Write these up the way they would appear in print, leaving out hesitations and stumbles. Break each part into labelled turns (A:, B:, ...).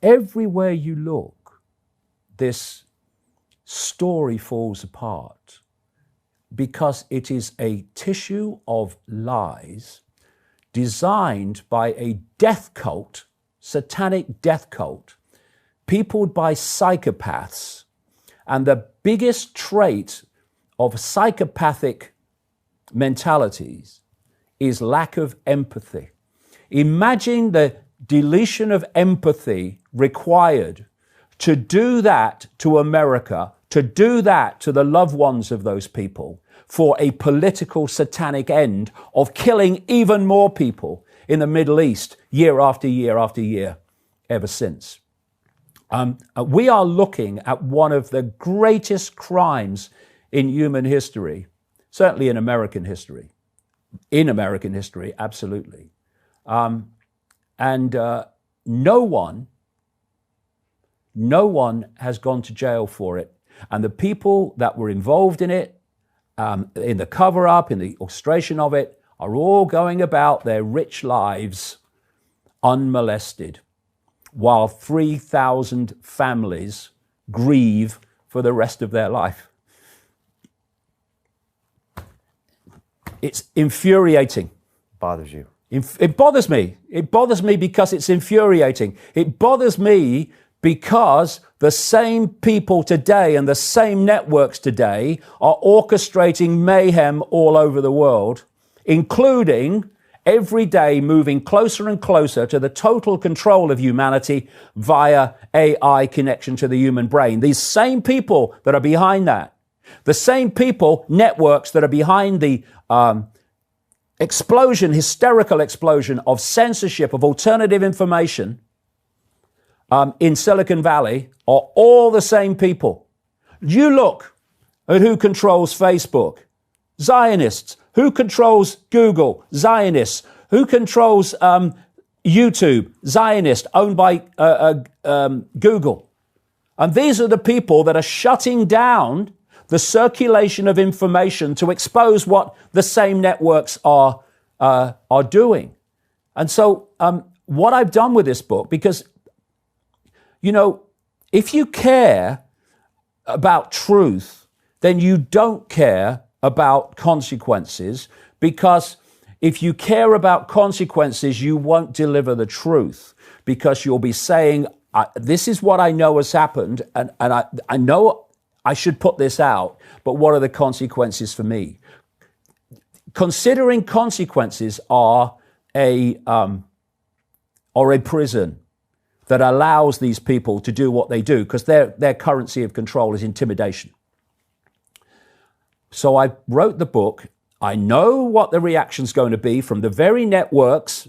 A: everywhere you look, this story falls apart because it is a tissue of lies designed by a death cult, satanic death cult, peopled by psychopaths. And the biggest trait of psychopathic mentalities is lack of empathy. Imagine the deletion of empathy required to do that to America, to do that to the loved ones of those people, for a political satanic end of killing even more people in the Middle East year after year after year ever since. We are looking at one of the greatest crimes in human history, certainly in American history. In American history, absolutely. No one has gone to jail for it. And the people that were involved in it, in the cover-up, in the orchestration of it, are all going about their rich lives unmolested, while 3,000 families grieve for the rest of their life. It's infuriating.
B: Bothers you?
A: It bothers me. It bothers me because it's infuriating. It bothers me because the same people today and the same networks today are orchestrating mayhem all over the world, including every day moving closer and closer to the total control of humanity via AI connection to the human brain. These same people that are behind that, the same people, networks that are behind the hysterical explosion of censorship, of alternative information in Silicon Valley, are all the same people. You look at who controls Facebook, Zionists. Who controls Google? Zionists. Who controls YouTube? Zionist, owned by Google. And these are the people that are shutting down the circulation of information to expose what the same networks are doing. And so what I've done with this book, because, you know, if you care about truth, then you don't care about consequences, because if you care about consequences, you won't deliver the truth, because you'll be saying, this is what I know has happened, and I know I should put this out, but what are the consequences for me? Considering consequences are a prison that allows these people to do what they do, because their currency of control is intimidation. So I wrote the book. I know what the reaction's going to be from the very networks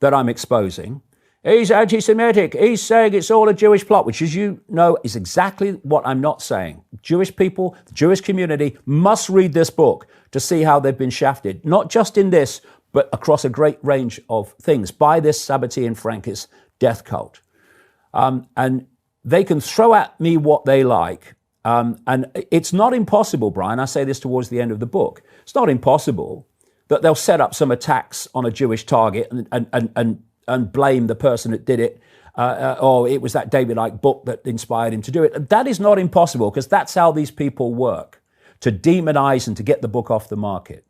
A: that I'm exposing. He's anti-Semitic. He's saying it's all a Jewish plot, which, as you know, is exactly what I'm not saying. Jewish people, the Jewish community must read this book to see how they've been shafted, not just in this, but across a great range of things by this Sabbatean Frankist death cult. And they can throw at me what they like. And it's not impossible, Brian, I say this towards the end of the book, it's not impossible that they'll set up some attacks on a Jewish target and blame the person that did it, or it was that David Icke book that inspired him to do it. That is not impossible, because that's how these people work, to demonize and to get the book off the market.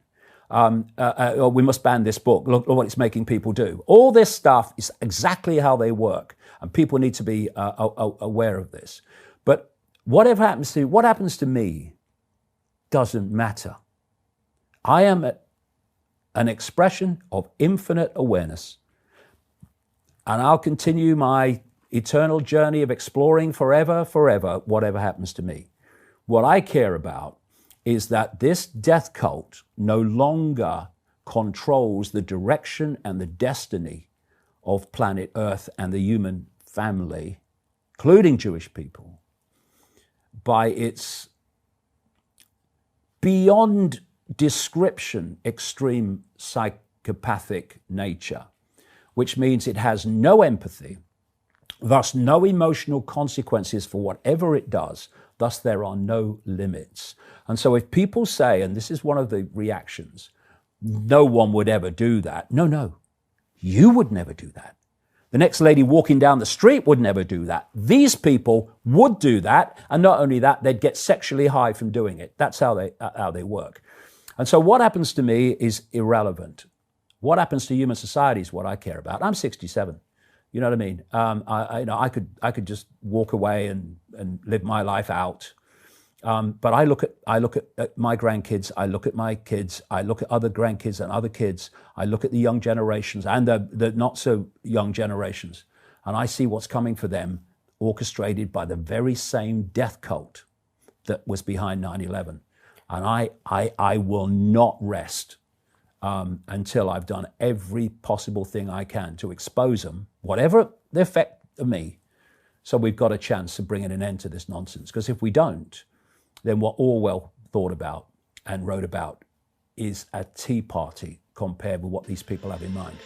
A: Or we must ban this book, look what it's making people do. All this stuff is exactly how they work, and people need to be aware of this. But what happens to me doesn't matter. I am an expression of infinite awareness, and I'll continue my eternal journey of exploring forever, whatever happens to me. What I care about is that this death cult no longer controls the direction and the destiny of planet Earth and the human family, including Jewish people, by its beyond description extreme psychopathic nature, which means it has no empathy, thus no emotional consequences for whatever it does, thus there are no limits. And so if people say, and this is one of the reactions, no one would ever do that. No, you would never do that. The next lady walking down the street would never do that. These people would do that, and not only that, they'd get sexually high from doing it. That's how they work. And so what happens to me is irrelevant. What happens to human society is what I care about. I'm 67. You know what I mean? I could just walk away and live my life out. But I look at my grandkids, I look at my kids, I look at other grandkids and other kids, I look at the young generations and the not so young generations, and I see what's coming for them, orchestrated by the very same death cult that was behind 9/11. And I will not rest until I've done every possible thing I can to expose them, whatever the effect of me, so we've got a chance of bringing an end to this nonsense. Because if we don't, then what Orwell thought about and wrote about is a tea party compared with what these people have in mind.